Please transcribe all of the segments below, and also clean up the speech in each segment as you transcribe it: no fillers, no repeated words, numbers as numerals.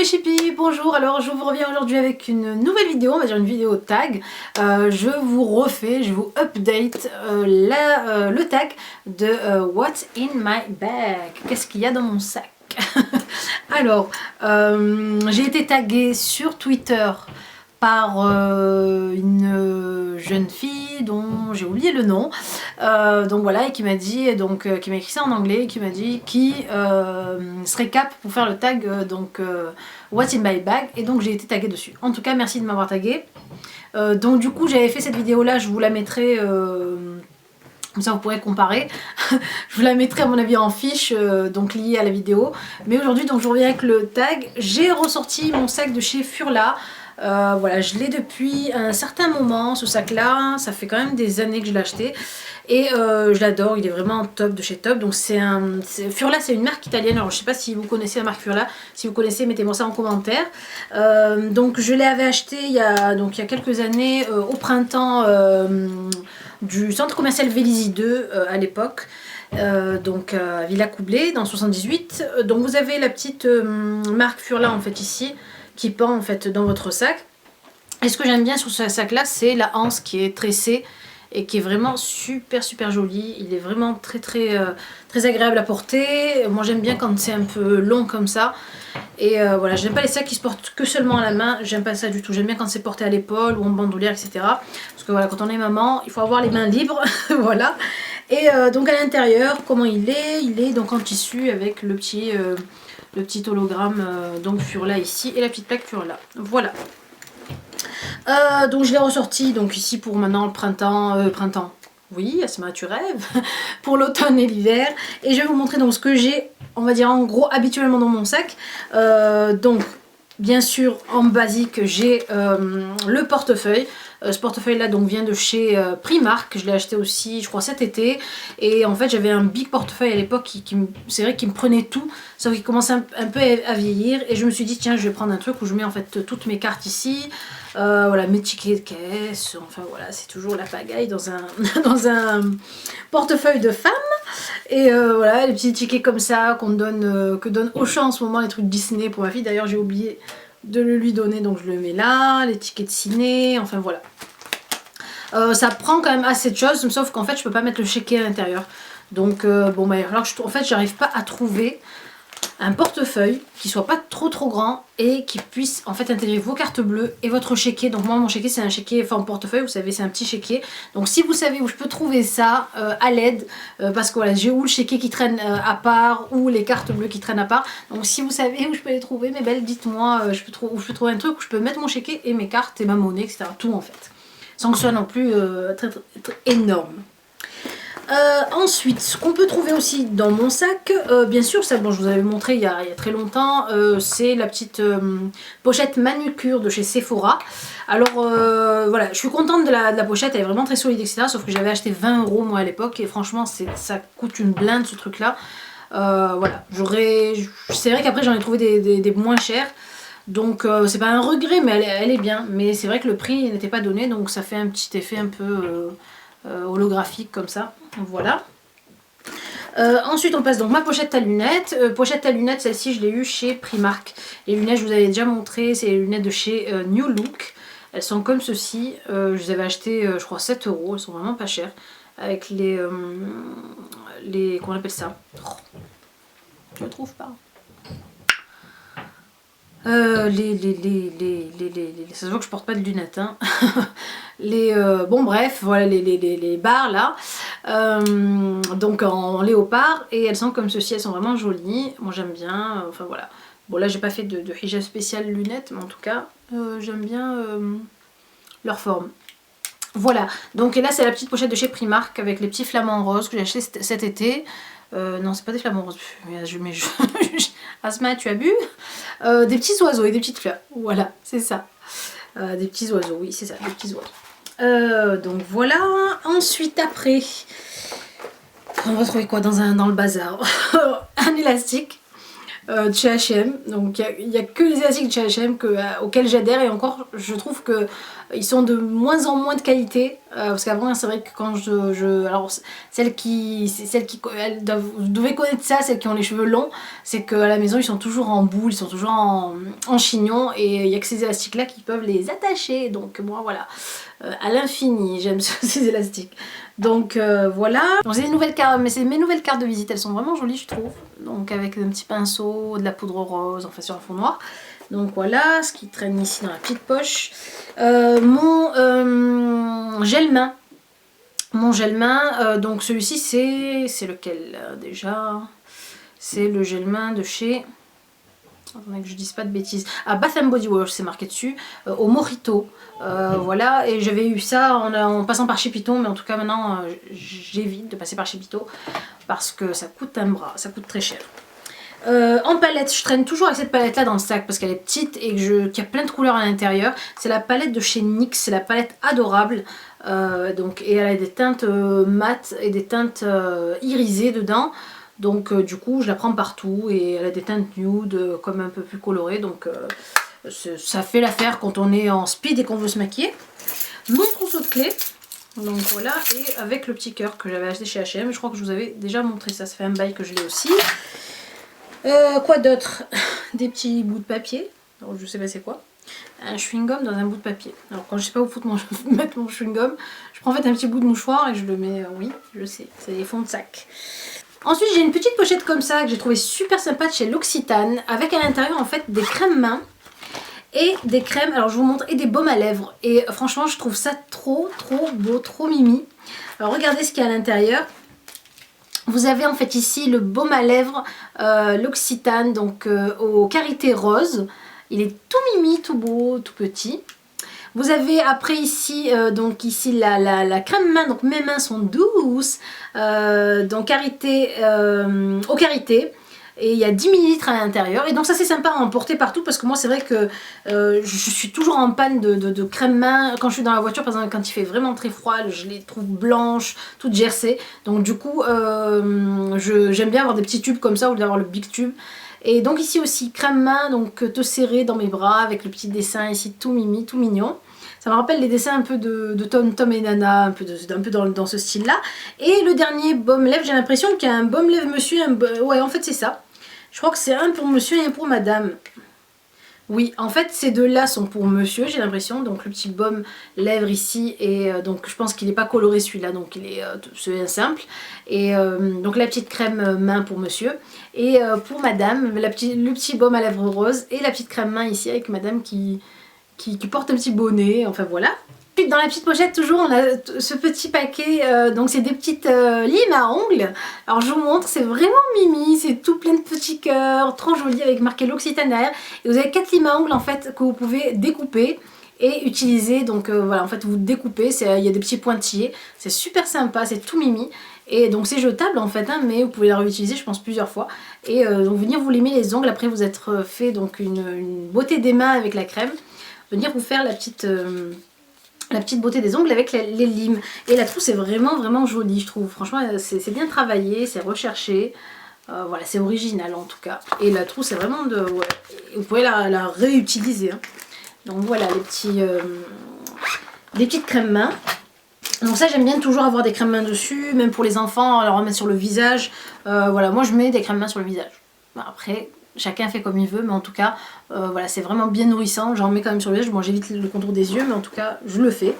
mes chippies, bonjour. Alors je vous reviens aujourd'hui avec une nouvelle vidéo, on va dire une vidéo tag. Je vous update le tag de What's in my bag. Qu'est-ce qu'il y a dans mon sac? Alors, j'ai été taguée sur Twitter par une jeune fille dont j'ai oublié le nom, donc voilà, et qui m'a dit, qui m'a écrit ça en anglais, qui m'a dit qui serait cap pour faire le tag What's in my bag, et donc j'ai été taguée dessus. En tout cas, merci de m'avoir taguée. Donc du coup, j'avais fait cette vidéo là, je vous la mettrai comme ça vous pourrez comparer. Je vous la mettrai à mon avis en fiche, donc liée à la vidéo. Mais aujourd'hui, donc je reviens avec le tag. J'ai ressorti mon sac de chez Furla. Voilà, je l'ai depuis un certain moment, ce sac là, ça fait quand même des années que je l'ai acheté et je l'adore, il est vraiment top de chez top. Donc Furla, c'est une marque italienne. Alors je sais pas si vous connaissez la marque Furla, si vous connaissez mettez-moi ça en commentaire. Donc je l'avais acheté il y a quelques années au printemps du centre commercial Vélizy 2 à l'époque. À Villa Coublay dans 78. Donc vous avez la petite marque Furla en fait ici qui pend en fait dans votre sac. Et ce que j'aime bien sur ce sac là, c'est la anse qui est tressée et qui est vraiment super jolie. Il est vraiment très agréable à porter. Moi j'aime bien quand c'est un peu long comme ça. Et voilà, j'aime pas les sacs qui se portent que seulement à la main, j'aime pas ça du tout. J'aime bien quand c'est porté à l'épaule ou en bandoulière, etc. Parce que voilà, quand on est maman, il faut avoir les mains libres. Voilà. Et donc à l'intérieur, comment il est donc en tissu avec le petit hologramme donc Furla ici et la petite plaque Furla. Voilà. Donc je l'ai ressorti donc ici pour maintenant le printemps. Oui, Asma, tu rêves. Pour l'automne et l'hiver. Et je vais vous montrer donc ce que j'ai, on va dire en gros habituellement dans mon sac. Donc bien sûr en basique j'ai le portefeuille. Ce portefeuille là donc vient de chez Primark, je l'ai acheté aussi je crois cet été, et en fait j'avais un big portefeuille à l'époque c'est vrai qu'il me prenait tout, sauf qu'il commençait un peu à vieillir, et je me suis dit tiens je vais prendre un truc où je mets en fait toutes mes cartes ici, voilà, mes tickets de caisse, enfin voilà, c'est toujours la pagaille dans un, dans un portefeuille de femme. Et voilà, les petits tickets comme ça qu'on donne, que donne Auchan en ce moment, les trucs Disney pour ma fille, d'ailleurs j'ai oublié de le lui donner, donc je le mets là, les tickets de ciné, enfin voilà. Ça prend quand même assez de choses, sauf qu'en fait je peux pas mettre le chéquier à l'intérieur. Donc bon bah alors en fait j'arrive pas à trouver un portefeuille qui soit pas trop grand et qui puisse en fait intégrer vos cartes bleues et votre chéquier. Donc moi mon chéquier c'est un chéquier, enfin portefeuille vous savez, c'est un petit chéquier. Donc si vous savez où je peux trouver ça, à l'aide, parce que voilà, j'ai où le chéquier qui traîne à part, ou les cartes bleues qui traînent à part. Donc si vous savez où je peux les trouver, mes belles, dites-moi où je peux trouver un truc où je peux mettre mon chéquier et mes cartes et ma monnaie, etc. Tout en fait. Sans que ce soit non plus très énorme. Ensuite, ce qu'on peut trouver aussi dans mon sac, bien sûr, ça, bon, je vous avais montré il y a très longtemps, c'est la petite pochette manucure de chez Sephora. Alors voilà, je suis contente de la pochette, elle est vraiment très solide, etc. Sauf que j'avais acheté 20 € moi à l'époque, et franchement ça coûte une blinde ce truc là. Voilà, c'est vrai qu'après j'en ai trouvé des moins chers. Donc c'est pas un regret, mais elle est bien. Mais c'est vrai que le prix n'était pas donné, donc ça fait un petit effet un peu holographique comme ça. Voilà. Ensuite on passe donc ma pochette à lunettes. Pochette à lunettes, celle-ci je l'ai eue chez Primark. Les lunettes je vous avais déjà montré, c'est les lunettes de chez New Look. Elles sont comme ceci. Je les avais achetées je crois 7 €, elles sont vraiment pas chères. Avec les comment on appelle ça, oh, je le trouve pas. Ça se voit que je porte pas de lunettes, hein. Bon bref, voilà les barres là, donc en léopard, et elles sont comme ceci, elles sont vraiment jolies, moi j'aime bien, enfin voilà. Bon là j'ai pas fait de hijab spécial lunettes, mais en tout cas j'aime bien leur forme. Voilà, donc et là c'est la petite pochette de chez Primark avec les petits flamants roses que j'ai acheté cet été. Non, c'est pas des flamants roses, Asma, tu as bu? Des petits oiseaux et des petites fleurs, voilà, c'est ça. Des petits oiseaux, oui, c'est ça, des petits oiseaux. Donc voilà, ensuite après, on va trouver quoi dans le bazar? Un élastique. de chez H&M. Donc il n'y a que les élastiques de chez H&M auxquels j'adhère, et encore je trouve que ils sont de moins en moins de qualité, parce qu'avant c'est vrai que quand alors vous devez connaître ça, celles qui ont les cheveux longs, c'est qu'à la maison ils sont toujours en boule, ils sont toujours en chignon, et il n'y a que ces élastiques là qui peuvent les attacher. Donc moi voilà, à l'infini j'aime ces élastiques. Donc voilà, c'est nouvelles cartes, mais c'est mes nouvelles cartes de visite, elles sont vraiment jolies je trouve. Donc avec un petit pinceau, de la poudre rose, enfin sur un fond noir. Donc voilà, ce qui traîne ici dans la petite poche. Mon gel main. Mon gel main, donc celui-ci c'est lequel déjà? C'est le gel main de chez... Attendez que je dise pas de bêtises. Ah, Bath Body Works, c'est marqué dessus. Au Mojito. Voilà, et j'avais eu ça en passant par chez Piton, mais en tout cas maintenant j'évite de passer par chez Piton parce que ça coûte un bras, ça coûte très cher. En palette, je traîne toujours avec cette palette là dans le sac parce qu'elle est petite et qu'il y a plein de couleurs à l'intérieur. C'est la palette de chez NYX, c'est la palette adorable. Et elle a des teintes mates et des teintes irisées dedans. Donc du coup je la prends partout et elle a des teintes nude comme un peu plus colorées. Donc ça fait l'affaire quand on est en speed et qu'on veut se maquiller. Mon trousseau de clés. Donc voilà, et avec le petit cœur que j'avais acheté chez H&M. Je crois que je vous avais déjà montré ça, ça fait un bail que je l'ai aussi. Quoi d'autre? Des petits bouts de papier. Alors, je sais pas c'est quoi. Un chewing-gum dans un bout de papier. Alors quand je sais pas où mettre mon chewing-gum, je prends en fait un petit bout de mouchoir et je le mets... oui, je sais, c'est des fonds de sac. Ensuite j'ai une petite pochette comme ça que j'ai trouvé super sympa de chez L'Occitane. Avec à l'intérieur en fait des crèmes mains. Et des crèmes, alors je vous montre, et des baumes à lèvres. Et franchement je trouve ça trop beau, trop mimi. Alors regardez ce qu'il y a à l'intérieur. Vous avez en fait ici le baume à lèvres L'Occitane, donc au karité rose. Il est tout mimi, tout beau, tout petit. Vous avez après ici, donc ici la crème main, donc mes mains sont douces, donc karité, au karité. Et il y a 10 ml à l'intérieur. Et donc ça c'est sympa à emporter partout parce que moi c'est vrai que je suis toujours en panne de crème main. Quand je suis dans la voiture, par exemple quand il fait vraiment très froid, je les trouve blanches, toutes gercées. Donc du coup j'aime bien avoir des petits tubes comme ça au lieu d'avoir le big tube. Et donc ici aussi crème main, donc te serrer dans mes bras avec le petit dessin ici tout mimi, tout mignon. Ça me rappelle les dessins un peu de Tom et Nana, un peu dans ce style-là. Et le dernier baume lèvres, j'ai l'impression qu'il y a un baume lèvres monsieur. Ouais, en fait, c'est ça. Je crois que c'est un pour monsieur et un pour madame. Oui, en fait, ces deux-là sont pour monsieur, j'ai l'impression. Donc, le petit baume lèvres ici. Et donc, je pense qu'il n'est pas coloré celui-là. Donc, c'est simple. Et donc, la petite crème main pour monsieur. Et pour madame, le petit baume à lèvres rose. Et la petite crème main ici avec madame qui porte un petit bonnet, enfin voilà. Puis dans la petite pochette toujours on a ce petit paquet, donc c'est des petites limes à ongles. Alors je vous montre, c'est vraiment mimi, c'est tout plein de petits cœurs, trop joli avec marqué L'Occitane derrière. Et vous avez 4 limes à ongles en fait que vous pouvez découper et utiliser, donc voilà en fait vous découpez, il y a des petits pointillés, c'est super sympa, c'est tout mimi. Et donc c'est jetable en fait, hein, mais vous pouvez la réutiliser je pense plusieurs fois. Et donc venir vous limer les ongles, après vous être fait donc une beauté des mains avec la crème. Venir vous faire la petite beauté des ongles avec les limes. Et la trousse est vraiment jolie je trouve. Franchement c'est bien travaillé, c'est recherché. Voilà, c'est original en tout cas. Et la trousse est vraiment de... Ouais, vous pouvez la réutiliser. Hein. Donc voilà des petites crèmes mains. Donc ça j'aime bien toujours avoir des crèmes mains dessus, même pour les enfants, leur remettre sur le visage. Voilà, moi je mets des crèmes mains sur le visage. Après... Chacun fait comme il veut, mais en tout cas, voilà, c'est vraiment bien nourrissant. J'en mets quand même sur le visage. Bon, j'évite le contour des yeux, mais en tout cas, je le fais.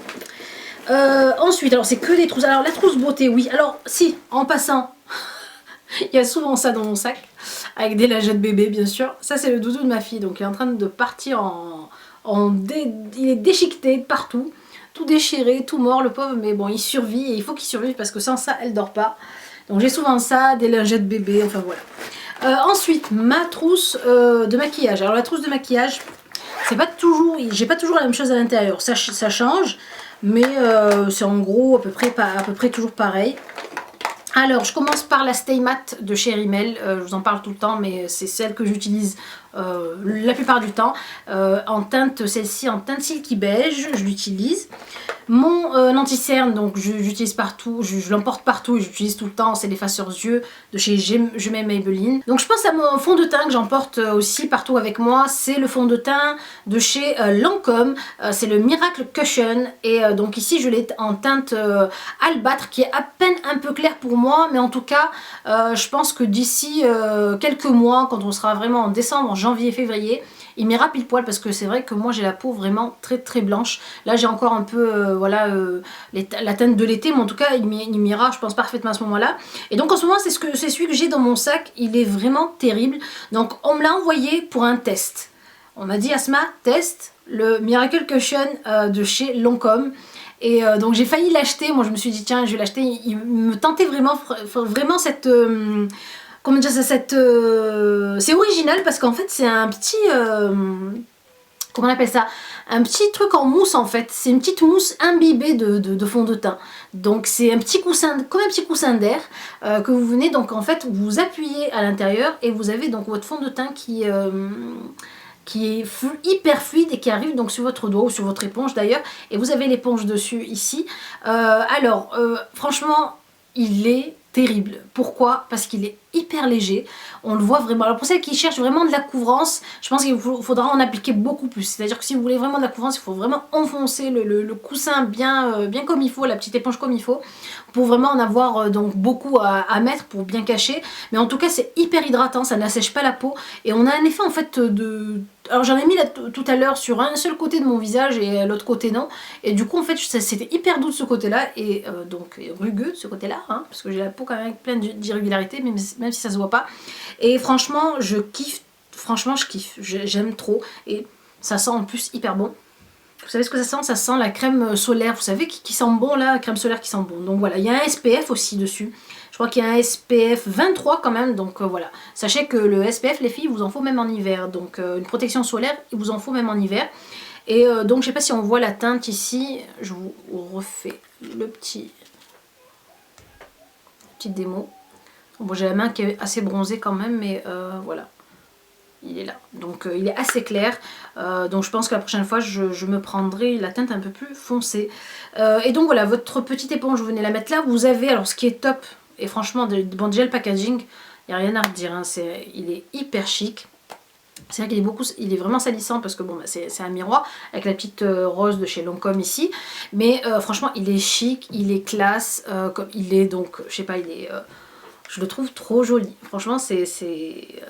Ensuite, alors c'est que des trousses. Alors la trousse beauté, oui. Alors si, en passant, il y a souvent ça dans mon sac, avec des lingettes bébé, bien sûr. Ça, c'est le doudou de ma fille, donc il est en train de partir il est déchiqueté de partout, tout déchiré, tout mort, le pauvre. Mais bon, il survit et il faut qu'il survive parce que sans ça, elle dort pas. Donc j'ai souvent ça, des lingettes bébé, enfin voilà. Ensuite, ma trousse de maquillage. Alors la trousse de maquillage, c'est pas toujours, j'ai pas toujours la même chose à l'intérieur. Ça change, mais c'est en gros à peu près toujours pareil. Alors, je commence par la Stay Matte de chez Rimmel. Je vous en parle tout le temps, mais c'est celle que j'utilise la plupart du temps, en teinte, celle-ci en teinte silky beige, je l'utilise. Mon anti-cerne, donc j'utilise partout, je l'emporte partout et j'utilise tout le temps, c'est l'effaceur yeux de chez Je m'aime Maybelline. Donc je pense à mon fond de teint que j'emporte aussi partout avec moi, c'est le fond de teint de chez Lancôme, c'est le Miracle Cushion, et donc ici je l'ai en teinte albâtre qui est à peine un peu clair pour moi, mais en tout cas je pense que d'ici quelques mois, quand on sera vraiment en décembre, en janvier, février, il m'ira pile poil, parce que c'est vrai que moi j'ai la peau vraiment très blanche. Là j'ai encore un peu voilà la teinte de l'été, mais en tout cas il m'ira je pense parfaitement à ce moment là. Et donc en ce moment c'est celui que j'ai dans mon sac, il est vraiment terrible. Donc on me l'a envoyé pour un test. On m'a dit Asma, teste le Miracle Cushion de chez Lancôme. Et donc j'ai failli l'acheter, moi je me suis dit tiens je vais l'acheter, il me tentait vraiment cette... comment dire ça, c'est original parce qu'en fait c'est un petit... comment on appelle ça? Un petit truc en mousse en fait, c'est une petite mousse imbibée de fond de teint. Donc c'est un petit coussin, comme un petit coussin d'air que vous venez, donc en fait vous appuyez à l'intérieur et vous avez donc votre fond de teint qui est hyper fluide et qui arrive donc sur votre doigt ou sur votre éponge d'ailleurs, et vous avez l'éponge dessus ici. Franchement il est terrible. Pourquoi? Parce qu'il est hyper léger, on le voit vraiment. Alors pour celles qui cherchent vraiment de la couvrance, je pense qu'il faudra en appliquer beaucoup plus. C'est-à-dire que si vous voulez vraiment de la couvrance, il faut vraiment enfoncer le coussin bien comme il faut, la petite éponge comme il faut, pour vraiment en avoir donc beaucoup à mettre pour bien cacher. Mais en tout cas c'est hyper hydratant, ça n'assèche pas la peau et on a un effet en fait de... Alors j'en ai mis là, tout à l'heure sur un seul côté de mon visage et l'autre côté non. Et du coup en fait c'était hyper doux de ce côté-là et donc rugueux de ce côté-là, hein, parce que j'ai la peau quand même avec plein d'irrégularités, même si ça se voit pas. Et franchement je kiffe, franchement je kiffe, j'aime trop et ça sent en plus hyper bon. Vous savez ce que ça sent? Ça sent la crème solaire, vous savez, qui sent bon là, la crème solaire qui sent bon. Donc voilà, il y a un SPF aussi dessus. Je crois qu'il y a un SPF 23 quand même, donc voilà. Sachez que le SPF, les filles, il vous en faut même en hiver. Donc une protection solaire, il vous en faut même en hiver. Et donc je sais pas si on voit la teinte ici, je vous refais le petite démo. Bon, j'ai la main qui est assez bronzée quand même, mais voilà. Il est là, donc il est assez clair, donc je pense que la prochaine fois je me prendrai la teinte un peu plus foncée. Et donc voilà, votre petite éponge, vous venez la mettre là, vous avez, alors ce qui est top, et franchement bon, déjà le packaging, il n'y a rien à redire, hein, il est hyper chic. C'est vrai qu'il est vraiment salissant parce que bon, bah, c'est un miroir avec la petite rose de chez Lancôme ici, mais franchement il est chic, il est classe, comme il est donc, je sais pas, il est... je le trouve trop joli. Franchement, c'est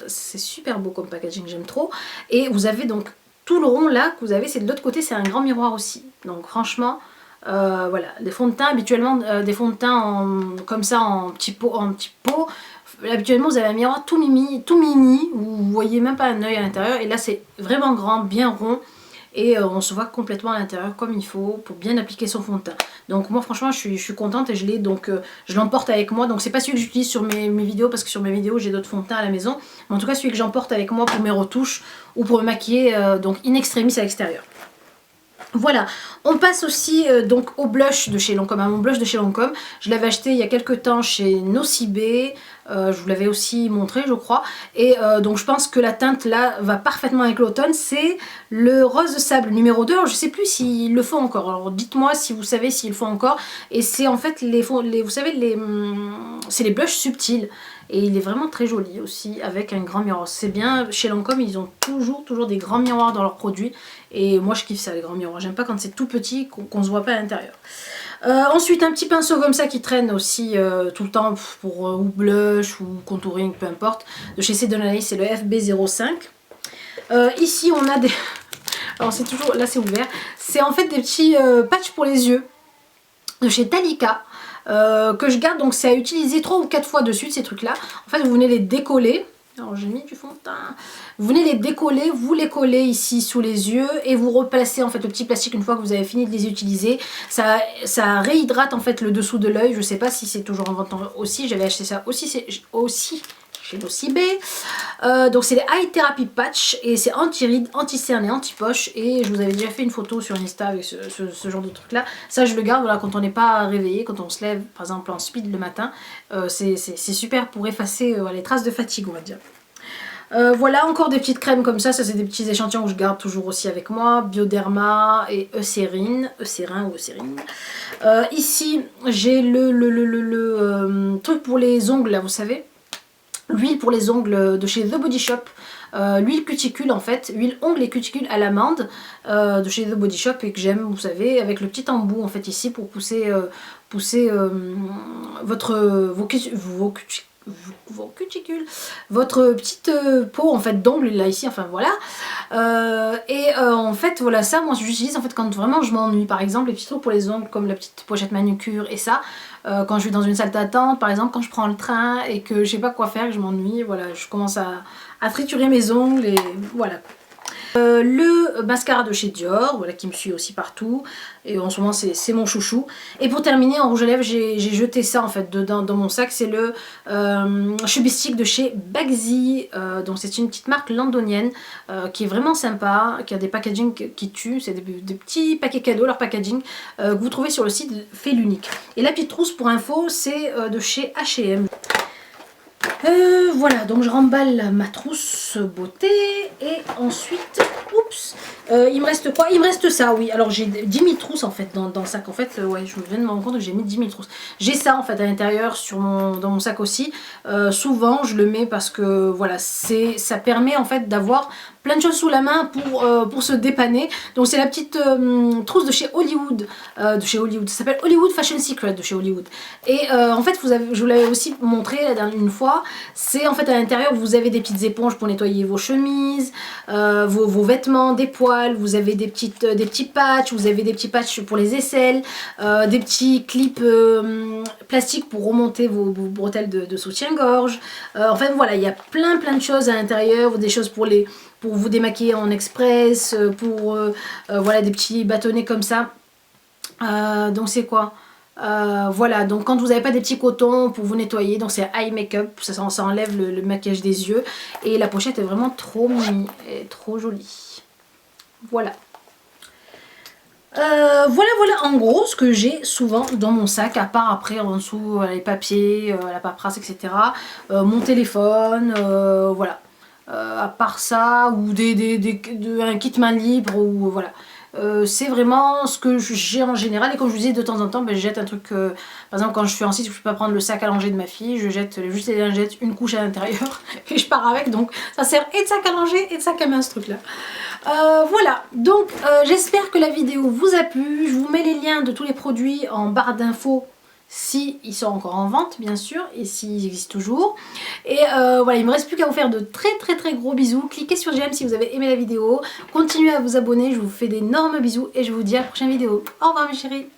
super beau comme packaging, j'aime trop. Et vous avez donc tout le rond là que vous avez, c'est de l'autre côté, c'est un grand miroir aussi. Donc franchement, voilà, des fonds de teint, habituellement, des fonds de teint comme ça en petit pot. Habituellement, vous avez un miroir tout mini, où vous voyez même pas un œil à l'intérieur. Et là, c'est vraiment grand, bien rond. Et on se voit complètement à l'intérieur comme il faut pour bien appliquer son fond de teint. Donc moi franchement je suis contente et je l'emporte avec moi. Donc c'est pas celui que j'utilise sur mes vidéos parce que sur mes vidéos j'ai d'autres fonds de teint à la maison. Mais en tout cas celui que j'emporte avec moi pour mes retouches ou pour me maquiller donc in extremis à l'extérieur. Voilà, on passe aussi donc au blush de chez Lancôme, à mon blush de chez Lancôme. Je l'avais acheté il y a quelques temps chez Nocibé, je vous l'avais aussi montré je crois. Et donc je pense que la teinte là va parfaitement avec l'automne, c'est le rose de sable numéro 2. Alors je sais plus s'ils le font encore, alors dites-moi si vous savez s'ils le font encore. Et c'est en fait vous savez, c'est les blushs subtils. Et il est vraiment très joli aussi avec un grand miroir. C'est bien, chez Lancôme ils ont toujours des grands miroirs dans leurs produits. Et moi je kiffe ça, les grands miroirs. J'aime pas quand c'est tout petit, qu'on se voit pas à l'intérieur. Ensuite un petit pinceau comme ça qui traîne aussi tout le temps pour ou blush ou contouring, peu importe. De chez Sedonali, c'est le FB05. Ici on a des... Alors c'est toujours... Là c'est ouvert. C'est en fait des petits patchs pour les yeux de chez Talika. Que je garde, donc c'est à utiliser 3 ou 4 fois dessus ces trucs là. En fait vous venez les décoller, alors j'ai mis du fond de teint, vous venez les décoller, vous les collez ici sous les yeux et vous replacez en fait le petit plastique une fois que vous avez fini de les utiliser. Ça réhydrate en fait le dessous de l'œil. Je sais pas si c'est toujours en vente aussi, j'avais acheté ça aussi chez Nocibé. Donc c'est les Eye Therapy Patch et c'est anti-rides, anti-cerne et anti-poche. Et je vous avais déjà fait une photo sur Insta avec ce genre de truc là. Ça je le garde, voilà, quand on n'est pas réveillé, quand on se lève par exemple en speed le matin. C'est super pour effacer les traces de fatigue on va dire. Voilà, encore des petites crèmes comme ça c'est des petits échantillons que je garde toujours aussi avec moi. Bioderma et Eucérine ou Eucérine. Ici, j'ai le truc pour les ongles, là, vous savez. L'huile pour les ongles de chez The Body Shop. L'huile cuticule en fait, huile ongles et cuticule à l'amande de chez The Body Shop et que j'aime, vous savez, avec le petit embout en fait ici pour pousser, vos cuticules, votre petite peau en fait d'ongle là ici, enfin voilà. En fait voilà, ça moi j'utilise en fait quand vraiment je m'ennuie, par exemple les petits trucs pour les ongles comme la petite pochette manucure et ça. Quand je vais dans une salle d'attente, par exemple quand je prends le train et que je sais pas quoi faire, que je m'ennuie, voilà, je commence à triturer mes ongles et voilà. Le mascara de chez Dior, voilà, qui me suit aussi partout et en ce moment c'est mon chouchou. Et pour terminer en rouge à lèvres j'ai jeté ça en fait dans mon sac, c'est le Chubby Stick de chez Bagzi, donc c'est une petite marque londonienne qui est vraiment sympa, qui a des packaging qui tuent, c'est des petits paquets cadeaux, leur packaging que vous trouvez sur le site Fait l'Unique. Et la petite trousse pour info c'est de chez H&M. Voilà, donc je remballe ma trousse beauté et ensuite, oups, il me reste quoi? Il me reste ça, oui. Alors j'ai 10 000 trousses en fait dans le sac. En fait, ouais, je viens de me rendre compte que j'ai mis 10 000 trousses. J'ai ça en fait à l'intérieur dans mon sac aussi. Souvent, je le mets parce que voilà, ça permet en fait d'avoir plein de choses sous la main pour se dépanner. Donc c'est la petite trousse de chez Hollywood. Ça s'appelle Hollywood Fashion Secret de chez Hollywood. Et en fait, je vous l'avais aussi montré une fois. C'est en fait à l'intérieur, vous avez des petites éponges pour nettoyer vos chemises, vos vêtements, des poils. Vous avez des petits patchs, vous avez des petits patchs pour les aisselles, des petits clips plastiques pour remonter vos bretelles de soutien-gorge. Enfin voilà, il y a plein de choses à l'intérieur, des choses pour vous démaquiller en express, voilà, des petits bâtonnets comme ça. Donc c'est quoi? Voilà, donc quand vous n'avez pas des petits cotons pour vous nettoyer, donc c'est eye makeup, ça enlève le maquillage des yeux. Et la pochette est vraiment trop mimi et trop jolie. Voilà. Voilà en gros ce que j'ai souvent dans mon sac, à part après en dessous les papiers, la paperasse, etc. Mon téléphone, voilà. À part ça, ou un kit main libre, ou voilà. C'est vraiment ce que j'ai en général, et comme je vous disais, de temps en temps, ben, je jette un truc, par exemple quand je suis en site, je peux pas prendre le sac à langer de ma fille, je jette juste les lingettes, une couche à l'intérieur, et je pars avec, donc ça sert et de sac à langer et de sac à main ce truc là. Voilà, donc j'espère que la vidéo vous a plu, je vous mets les liens de tous les produits en barre d'infos, si ils sont encore en vente bien sûr, et s'ils existent toujours. Et voilà, il me reste plus qu'à vous faire de très gros bisous. Cliquez sur j'aime si vous avez aimé la vidéo, continuez à vous abonner, je vous fais d'énormes bisous et je vous dis à la prochaine vidéo. Au revoir mes chéris.